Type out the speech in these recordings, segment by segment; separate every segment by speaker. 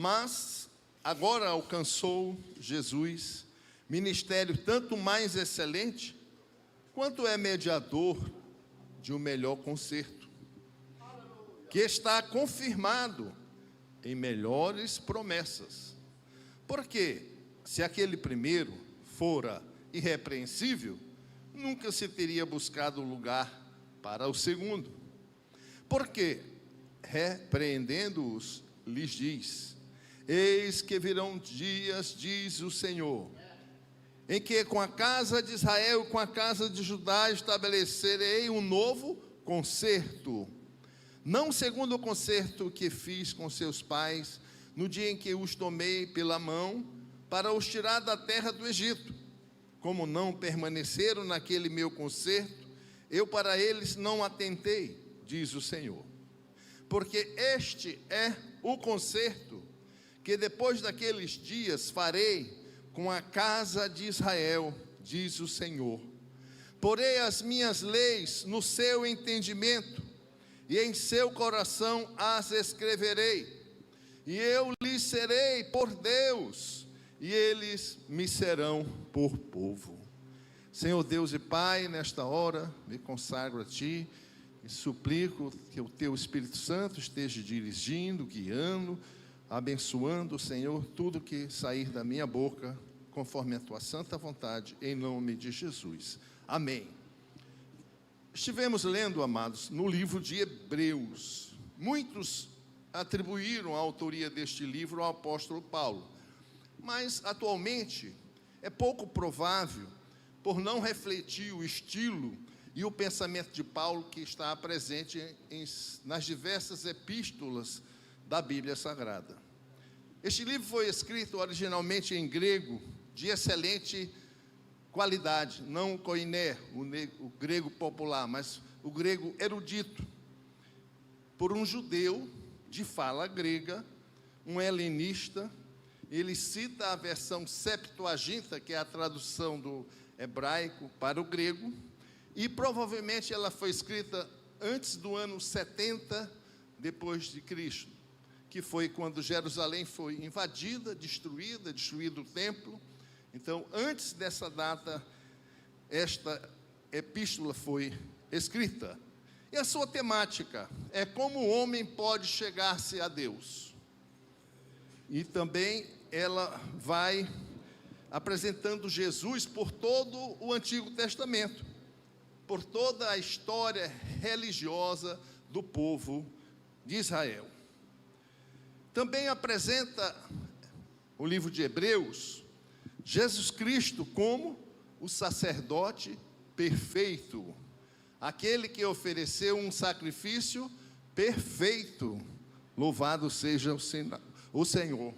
Speaker 1: Mas agora alcançou Jesus ministério tanto mais excelente, quanto é mediador de um melhor concerto, que está confirmado em melhores promessas. Porque se aquele primeiro fora irrepreensível, nunca se teria buscado lugar para o segundo. Porque, repreendendo-os, lhes diz: eis que virão dias, diz o Senhor, em que com a casa de Israel e com a casa de Judá estabelecerei um novo concerto, não segundo o concerto que fiz com seus pais, no dia em que os tomei pela mão, para os tirar da terra do Egito. Como não permaneceram naquele meu concerto, eu para eles não atentei, diz o Senhor. Porque este é o concerto que depois daqueles dias farei com a casa de Israel, diz o Senhor. Porei as minhas leis no seu entendimento, e em seu coração as escreverei, e eu lhes serei por Deus, e eles me serão por povo. Senhor Deus e Pai, nesta hora me consagro a Ti e suplico que o Teu Espírito Santo esteja dirigindo, guiando, abençoando, Senhor, tudo que sair da minha boca, conforme a Tua santa vontade, em nome de Jesus. Amém. Estivemos lendo, amados, no livro de Hebreus. Muitos atribuíram a autoria deste livro ao apóstolo Paulo, mas atualmente é pouco provável, por não refletir o estilo e o pensamento de Paulo que está presente nas diversas epístolas da Bíblia Sagrada. Este livro foi escrito originalmente em grego, de excelente qualidade, não o koiné, o grego popular, mas o grego erudito, por um judeu de fala grega, um helenista. Ele cita a versão Septuaginta, que é a tradução do hebraico para o grego, e provavelmente ela foi escrita antes do ano 70 depois de Cristo, que foi quando Jerusalém foi invadida, destruído o templo. Então, antes dessa data, esta epístola foi escrita. E a sua temática é como o homem pode chegar-se a Deus. E também ela vai apresentando Jesus por todo o Antigo Testamento, por toda a história religiosa do povo de Israel. Também apresenta o livro de Hebreus, Jesus Cristo como o sacerdote perfeito, aquele que ofereceu um sacrifício perfeito. Louvado seja o Senhor.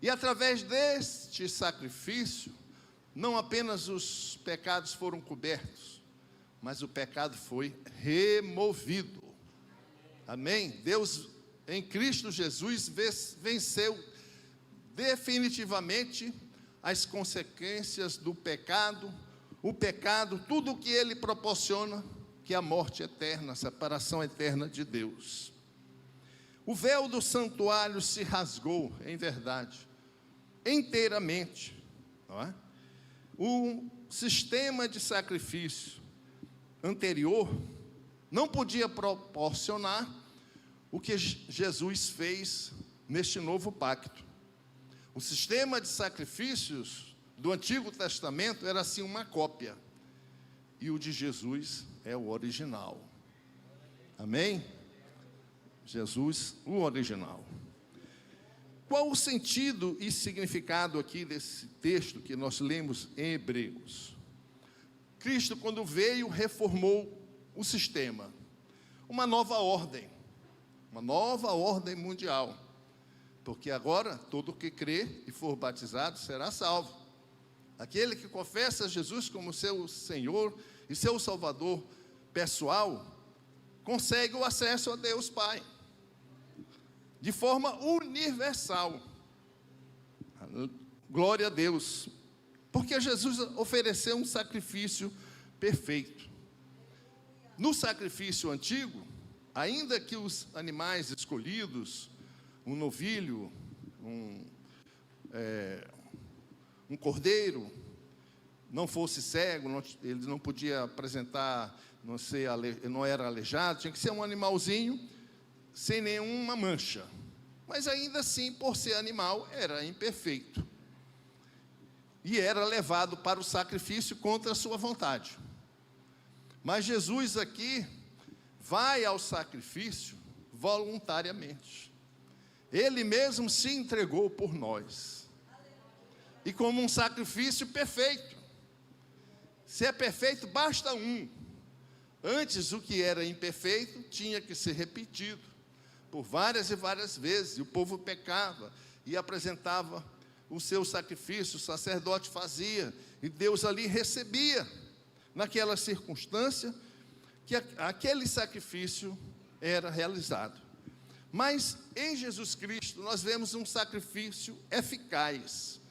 Speaker 1: E através deste sacrifício, não apenas os pecados foram cobertos, mas o pecado foi removido. Amém? Deus, em Cristo Jesus, venceu definitivamente as consequências do pecado, tudo o que ele proporciona, que é a morte eterna, a separação eterna de Deus. O véu do santuário se rasgou, em verdade, inteiramente, não é? O sistema de sacrifício anterior não podia proporcionar o que Jesus fez neste novo pacto. O sistema de sacrifícios do Antigo Testamento era assim uma cópia, e o de Jesus é o original. Amém? Jesus, o original. Qual o sentido e significado aqui desse texto que nós lemos em Hebreus? Cristo, quando veio, reformou o sistema, uma nova ordem mundial, porque agora todo que crê e for batizado será salvo. Aquele que confessa Jesus como seu Senhor e seu Salvador pessoal, consegue o acesso a Deus Pai, de forma universal. Glória a Deus, porque Jesus ofereceu um sacrifício perfeito. No sacrifício antigo, ainda que os animais escolhidos, um novilho, um cordeiro, não fosse cego, ele não podia apresentar, não era aleijado, tinha que ser um animalzinho sem nenhuma mancha. Mas ainda assim, por ser animal, era imperfeito. E era levado para o sacrifício contra a sua vontade. Mas Jesus aqui vai ao sacrifício voluntariamente. Ele mesmo se entregou por nós. E como um sacrifício perfeito. Se é perfeito, basta um. Antes, o que era imperfeito tinha que ser repetido por várias e várias vezes. E o povo pecava e apresentava o seu sacrifício, o sacerdote fazia, e Deus ali recebia, naquela circunstância, que aquele sacrifício era realizado. Mas em Jesus Cristo nós vemos um sacrifício eficaz,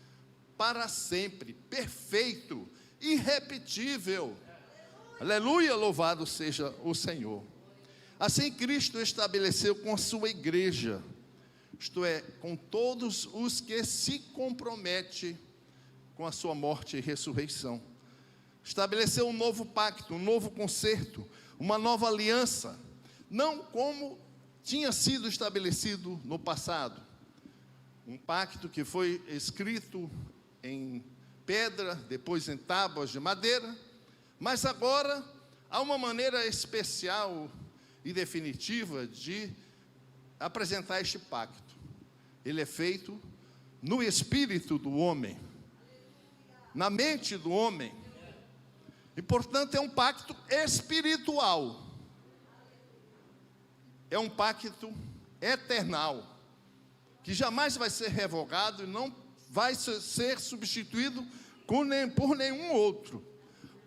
Speaker 1: para sempre, perfeito, irrepetível. Aleluia, louvado seja o Senhor. Assim Cristo estabeleceu com a sua igreja, isto é, com todos os que se comprometem com a sua morte e ressurreição. Estabeleceu um novo pacto, um novo concerto, uma nova aliança, não como tinha sido estabelecido no passado. Um pacto que foi escrito em pedra, depois em tábuas de madeira, mas agora há uma maneira especial e definitiva de apresentar este pacto. Ele é feito no espírito do homem, na mente do homem, e portanto é um pacto espiritual, é um pacto eternal, que jamais vai ser revogado e não vai ser substituído por nenhum outro.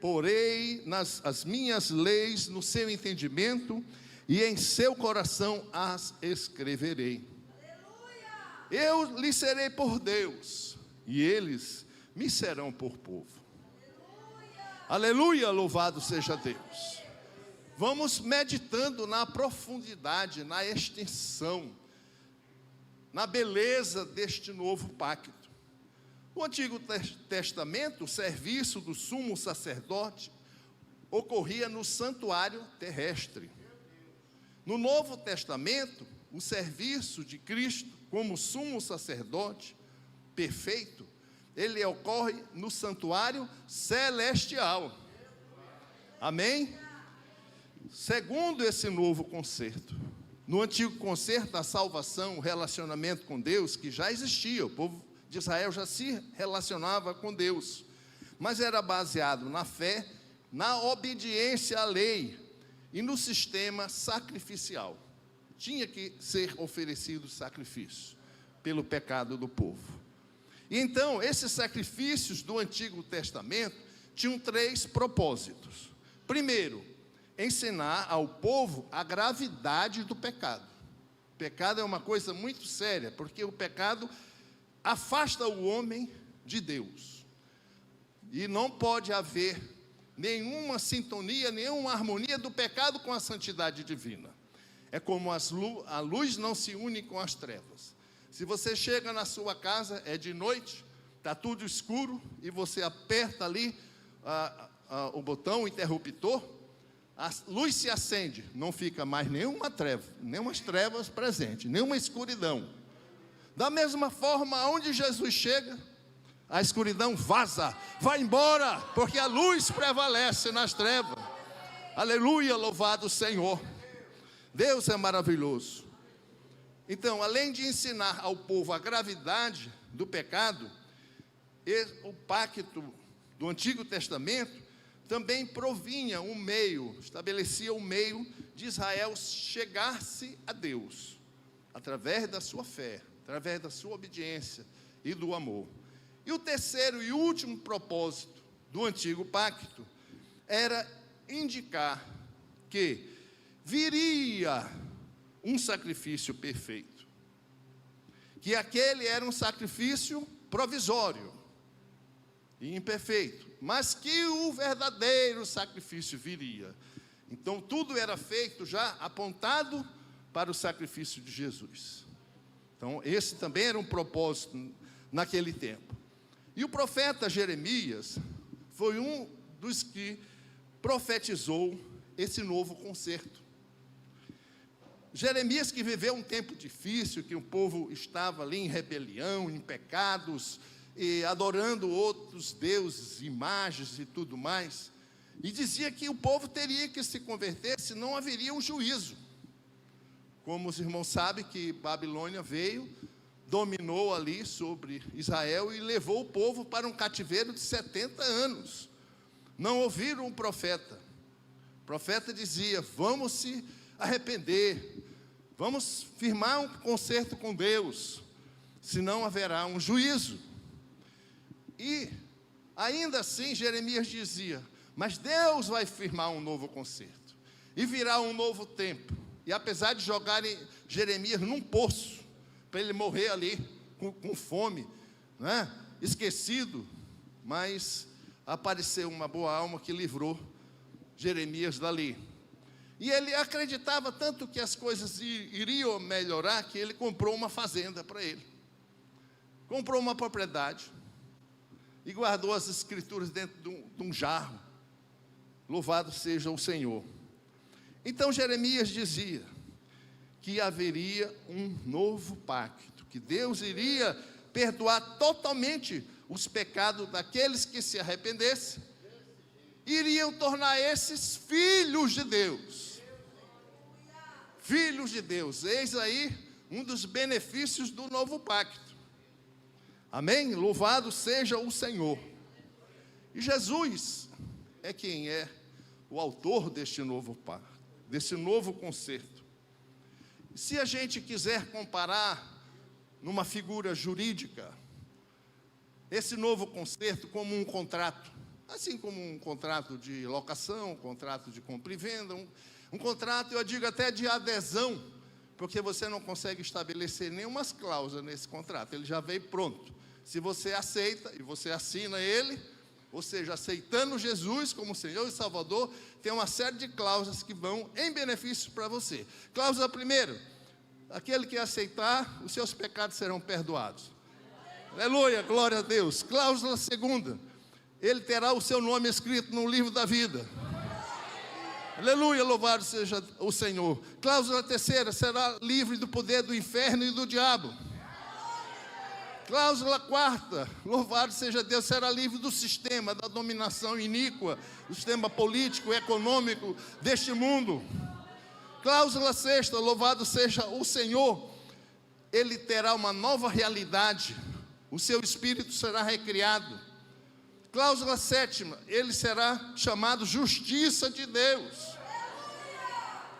Speaker 1: Porei as minhas leis no seu entendimento e em seu coração as escreverei. Eu lhes serei por Deus, e eles me serão por povo. Aleluia, louvado seja Deus. Vamos meditando na profundidade, na extensão, na beleza deste novo pacto. No Antigo Testamento, o serviço do sumo sacerdote ocorria no santuário terrestre. No Novo Testamento, o serviço de Cristo como sumo sacerdote perfeito, ele ocorre no santuário celestial. Amém? Segundo esse novo concerto, no antigo concerto, a salvação, o relacionamento com Deus, que já existia, o povo de Israel já se relacionava com Deus, mas era baseado na fé, na obediência à lei e no sistema sacrificial. Tinha que ser oferecido sacrifício pelo pecado do povo. E então, esses sacrifícios do Antigo Testamento tinham 3 propósitos. Primeiro, ensinar ao povo a gravidade do pecado. O pecado é uma coisa muito séria, porque o pecado afasta o homem de Deus. E não pode haver nenhuma sintonia, nenhuma harmonia do pecado com a santidade divina. É como a luz não se une com as trevas. Se você chega na sua casa, é de noite, está tudo escuro, e você aperta ali o botão, o interruptor, a luz se acende, não fica mais nenhuma treva, nenhumas trevas presentes, nenhuma escuridão. Da mesma forma, onde Jesus chega, a escuridão vaza, vai embora, porque a luz prevalece nas trevas. Aleluia, louvado o Senhor. Deus é maravilhoso. Então, além de ensinar ao povo a gravidade do pecado, o pacto do Antigo Testamento também provinha um meio, estabelecia um meio de Israel chegar-se a Deus, através da sua fé, através da sua obediência e do amor. E o terceiro e último propósito do Antigo Pacto era indicar que viria um sacrifício perfeito, que aquele era um sacrifício provisório e imperfeito, mas que o verdadeiro sacrifício viria. Então tudo era feito já apontado para o sacrifício de Jesus. Então, esse também era um propósito naquele tempo. E o profeta Jeremias foi um dos que profetizou esse novo concerto. Jeremias, que viveu um tempo difícil, que o povo estava ali em rebelião, em pecados, e adorando outros deuses, imagens e tudo mais, e dizia que o povo teria que se converter, senão haveria um juízo. Como os irmãos sabem que Babilônia veio, dominou ali sobre Israel e levou o povo para um cativeiro de 70 anos. Não ouviram o profeta. O profeta dizia: vamos se arrepender, vamos firmar um concerto com Deus, senão haverá um juízo. E ainda assim Jeremias dizia: mas Deus vai firmar um novo concerto, e virá um novo tempo. E apesar de jogarem Jeremias num poço, para ele morrer ali com fome, né? Esquecido, mas apareceu uma boa alma que livrou Jeremias dali. E ele acreditava tanto que as coisas iriam melhorar, que ele comprou uma fazenda para ele. Comprou uma propriedade e guardou as escrituras dentro de um jarro. Louvado seja o Senhor. Então Jeremias dizia que haveria um novo pacto, que Deus iria perdoar totalmente os pecados daqueles que se arrependessem, iriam tornar esses filhos de Deus. Filhos de Deus. Eis aí um dos benefícios do novo pacto. Amém? Louvado seja o Senhor. E Jesus é quem é o autor deste novo pacto, desse novo concerto. Se a gente quiser comparar numa figura jurídica, esse novo concerto como um contrato, assim como um contrato de locação, um contrato de compra e venda, um contrato, eu digo até de adesão, porque você não consegue estabelecer nenhuma cláusula nesse contrato, ele já veio pronto. Se você aceita e você assina ele, ou seja, aceitando Jesus como Senhor e Salvador, tem uma série de cláusulas que vão em benefício para você. Cláusula primeira: aquele que aceitar, os seus pecados serão perdoados. Aleluia, glória a Deus. Cláusula segunda: ele terá o seu nome escrito no livro da vida. Aleluia, louvado seja o Senhor. Cláusula terceira: será livre do poder do inferno e do diabo. Cláusula quarta: louvado seja Deus, será livre do sistema, da dominação iníqua, do sistema político, econômico deste mundo. Cláusula sexta: louvado seja o Senhor, ele terá uma nova realidade, o seu espírito será recriado. Cláusula sétima: ele será chamado justiça de Deus.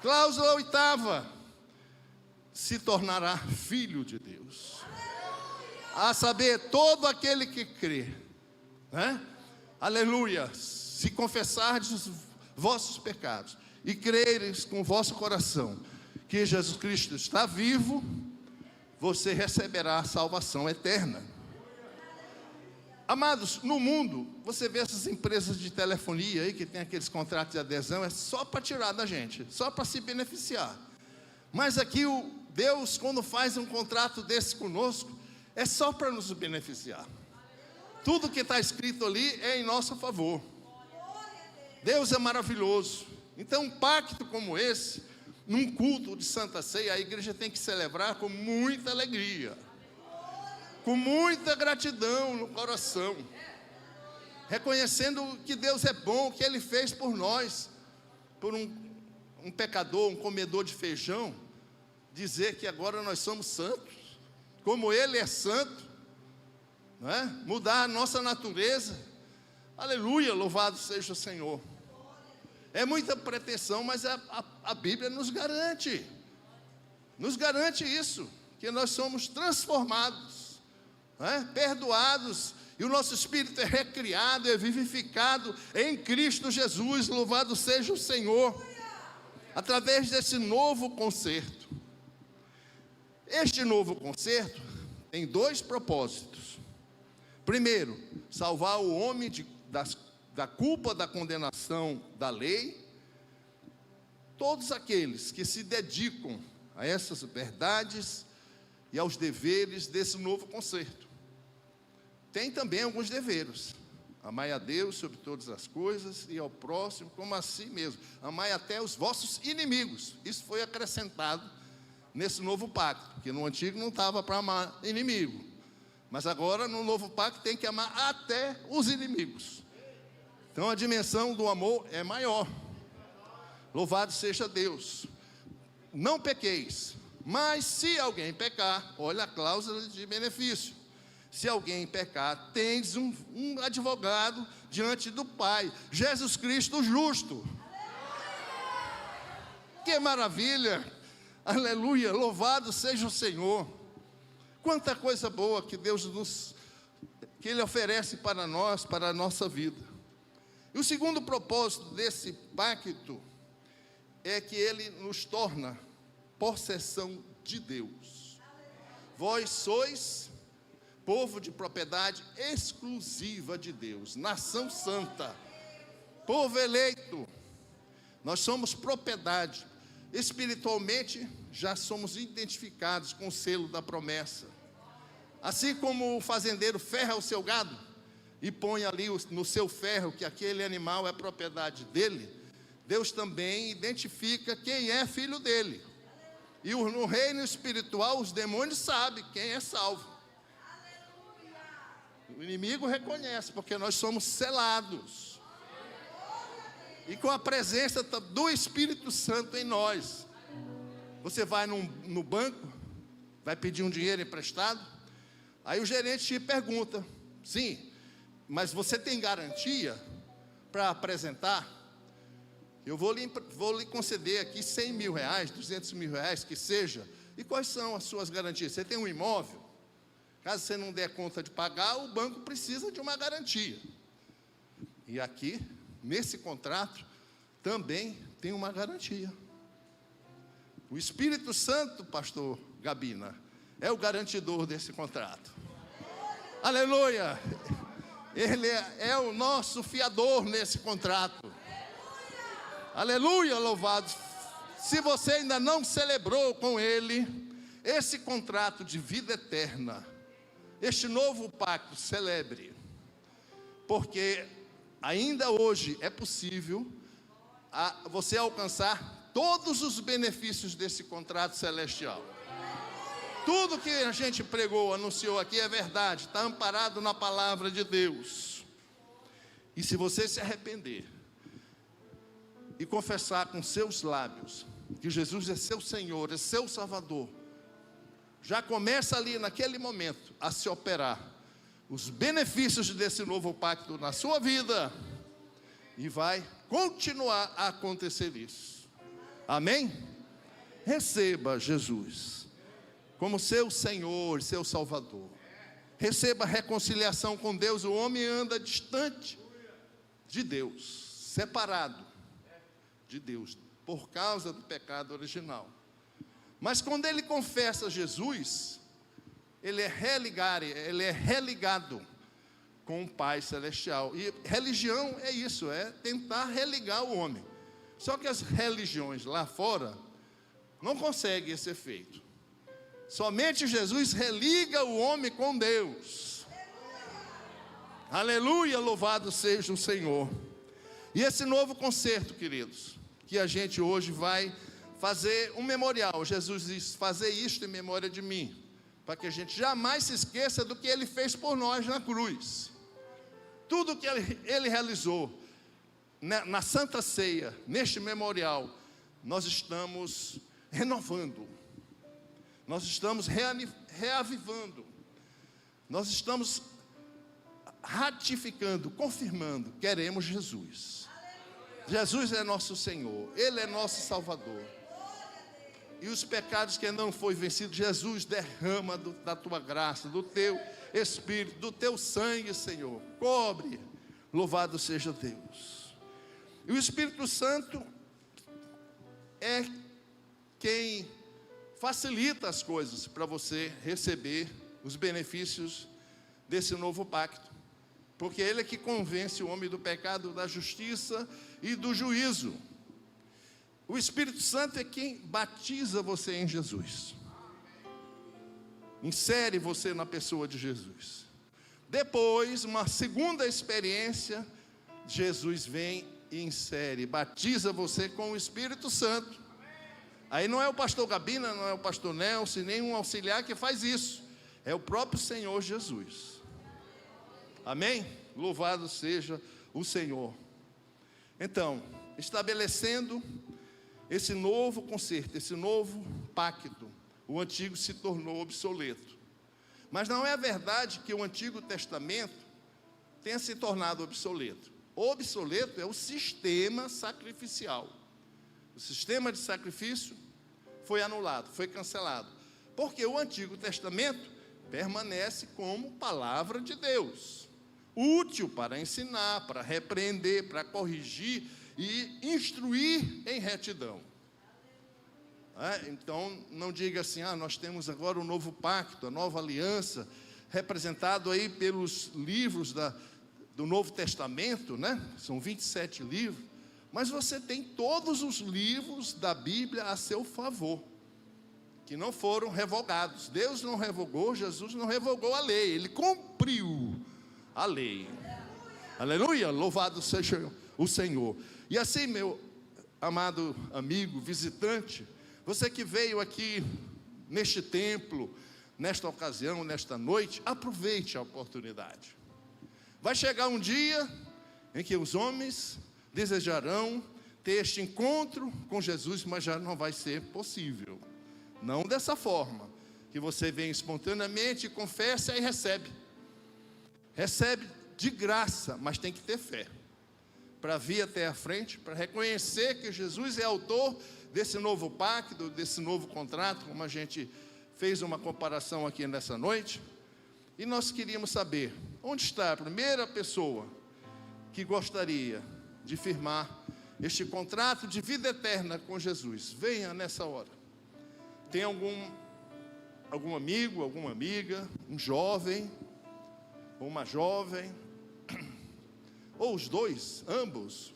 Speaker 1: Cláusula oitava: se tornará filho de Deus. A saber, todo aquele que crê, né? Aleluia, se confessardes os vossos pecados e creres com o vosso coração que Jesus Cristo está vivo, você receberá a salvação eterna. Amados, no mundo, você vê essas empresas de telefonia aí, que tem aqueles contratos de adesão, é só para tirar da gente, só para se beneficiar. Mas aqui o Deus, quando faz um contrato desse conosco, é só para nos beneficiar. Tudo que está escrito ali é em nosso favor. Deus é maravilhoso. Então, um pacto como esse, num culto de Santa Ceia, a igreja tem que celebrar com muita alegria, com muita gratidão no coração, reconhecendo que Deus é bom, que Ele fez por nós, por um pecador, um comedor de feijão, dizer que agora nós somos santos, como Ele é santo, não é? Mudar a nossa natureza. Aleluia, louvado seja o Senhor. É muita pretensão, mas a Bíblia nos garante isso, que nós somos transformados, não é? Perdoados, e o nosso espírito é recriado, é vivificado em Cristo Jesus, louvado seja o Senhor, através desse novo concerto. Este novo concerto tem dois propósitos. Primeiro, salvar o homem da culpa da condenação da lei. Todos aqueles que se dedicam a essas verdades e aos deveres desse novo concerto. Tem também alguns deveres: amai a Deus sobre todas as coisas e ao próximo como a si mesmo. Amai até os vossos inimigos. Isso foi acrescentado nesse novo pacto, porque no antigo não estava para amar inimigo, mas agora no novo pacto tem que amar até os inimigos. Então a dimensão do amor é maior. Louvado seja Deus. Não pequeis, mas se alguém pecar, olha a cláusula de benefício: se alguém pecar, tens um advogado diante do Pai, Jesus Cristo justo. Que maravilha! Aleluia! Louvado seja o Senhor. Quanta coisa boa que que Ele oferece para nós, para a nossa vida. E o segundo propósito desse pacto é que ele nos torna possessão de Deus. Vós sois povo de propriedade exclusiva de Deus, nação santa, povo eleito. Nós somos propriedade. Espiritualmente já somos identificados com o selo da promessa. Assim como o fazendeiro ferra o seu gado e põe ali no seu ferro que aquele animal é propriedade dele, Deus também identifica quem é filho dele. E no reino espiritual os demônios sabem quem é salvo. O inimigo reconhece, porque nós somos selados e com a presença do Espírito Santo em nós. Você vai no banco, vai pedir um dinheiro emprestado, aí o gerente te pergunta: sim, mas você tem garantia para apresentar? Eu vou lhe conceder aqui 100 mil reais, 200 mil reais, que seja. E quais são as suas garantias? Você tem um imóvel? Caso você não der conta de pagar, o banco precisa de uma garantia. E aqui, nesse contrato, também tem uma garantia. O Espírito Santo, pastor Gabina, é o garantidor desse contrato. Aleluia! Ele é o nosso fiador nesse contrato. Aleluia, louvado. Se você ainda não celebrou com Ele esse contrato de vida eterna, este novo pacto, celebre. Porque ainda hoje é possível você alcançar todos os benefícios desse contrato celestial. Tudo que a gente pregou, anunciou aqui é verdade, está amparado na palavra de Deus. E se você se arrepender e confessar com seus lábios que Jesus é seu Senhor, é seu Salvador, já começa ali naquele momento a se operar os benefícios desse novo pacto na sua vida, e vai continuar a acontecer isso. Amém? Receba Jesus como seu Senhor, seu Salvador. Receba a reconciliação com Deus. O homem anda distante de Deus, separado de Deus, por causa do pecado original. Mas quando ele confessa Jesus, ele é religado com o Pai Celestial. E religião é isso, é tentar religar o homem. Só que as religiões lá fora não conseguem esse efeito. Somente Jesus religa o homem com Deus. Aleluia, louvado seja o Senhor. E esse novo concerto, queridos, que a gente hoje vai fazer um memorial. Jesus diz: fazer isto em memória de mim, para que a gente jamais se esqueça do que Ele fez por nós na cruz. Tudo que Ele realizou na Santa Ceia, neste memorial, nós estamos renovando, nós estamos reavivando, nós estamos ratificando, confirmando: queremos Jesus. Jesus é nosso Senhor, Ele é nosso Salvador. E os pecados que ainda não foi vencido, Jesus derrama da tua graça, do teu Espírito, do teu sangue, Senhor. Cobre, louvado seja Deus. E o Espírito Santo é quem facilita as coisas para você receber os benefícios desse novo pacto. Porque Ele é que convence o homem do pecado, da justiça e do juízo. O Espírito Santo é quem batiza você em Jesus. insere você na pessoa de Jesus. Depois, uma segunda experiência, Jesus vem e insere, batiza você com o Espírito Santo. Aí não é o pastor Gabina, não é o pastor Nelson, nem um auxiliar que faz isso. É o próprio Senhor Jesus. Amém? Louvado seja o Senhor. Então, estabelecendo esse novo concerto, esse novo pacto, o antigo se tornou obsoleto. Mas não é verdade que o Antigo Testamento tenha se tornado obsoleto. Obsoleto é o sistema sacrificial. O sistema de sacrifício foi anulado, foi cancelado. Porque o Antigo Testamento permanece como palavra de Deus, útil para ensinar, para repreender, para corrigir e instruir em retidão. Então, não diga assim, nós temos agora o novo pacto, a nova aliança, representado aí pelos livros do Novo Testamento, né? São 27 livros, mas você tem todos os livros da Bíblia a seu favor, que não foram revogados. Deus não revogou, Jesus não revogou a lei, Ele cumpriu a lei. Aleluia, louvado seja o Senhor. E assim, meu amado amigo, visitante, você que veio aqui neste templo, nesta ocasião, nesta noite, aproveite a oportunidade. Vai chegar um dia em que os homens desejarão ter este encontro com Jesus, mas já não vai ser possível. Não dessa forma, que você vem espontaneamente, confessa e recebe. Recebe de graça, mas tem que ter fé. Para vir até a frente, para reconhecer que Jesus é autor desse novo pacto, desse novo contrato, como a gente fez uma comparação aqui nessa noite. E nós queríamos saber, onde está a primeira pessoa que gostaria de firmar este contrato de vida eterna com Jesus? Venha nessa hora. Tem algum amigo, alguma amiga, um jovem, ou uma jovem, ou os dois, ambos,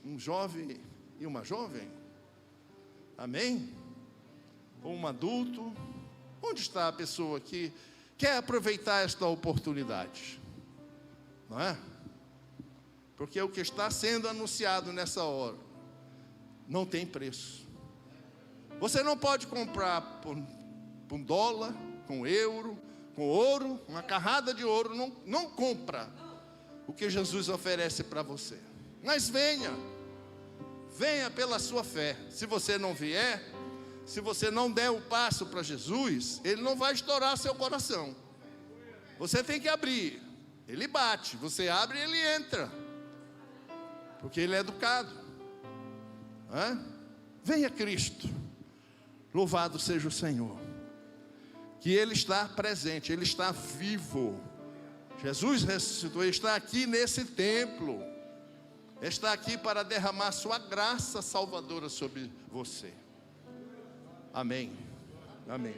Speaker 1: um jovem e uma jovem? Amém? Ou um adulto? Onde está a pessoa que quer aproveitar esta oportunidade? Não é? Porque o que está sendo anunciado nessa hora não tem preço. Você não pode comprar por $1, com euro, com ouro, uma carrada de ouro. Não compra o que Jesus oferece para você. Mas venha pela sua fé. Se você não vier, se você não der o passo para Jesus, Ele não vai estourar seu coração. Você tem que abrir. Ele bate, você abre e Ele entra, porque Ele é educado. Venha Cristo. Louvado seja o Senhor, que Ele está presente, Ele está vivo. Jesus ressuscitou, Ele está aqui nesse templo, está aqui para derramar sua graça salvadora sobre você. Amém. Amém.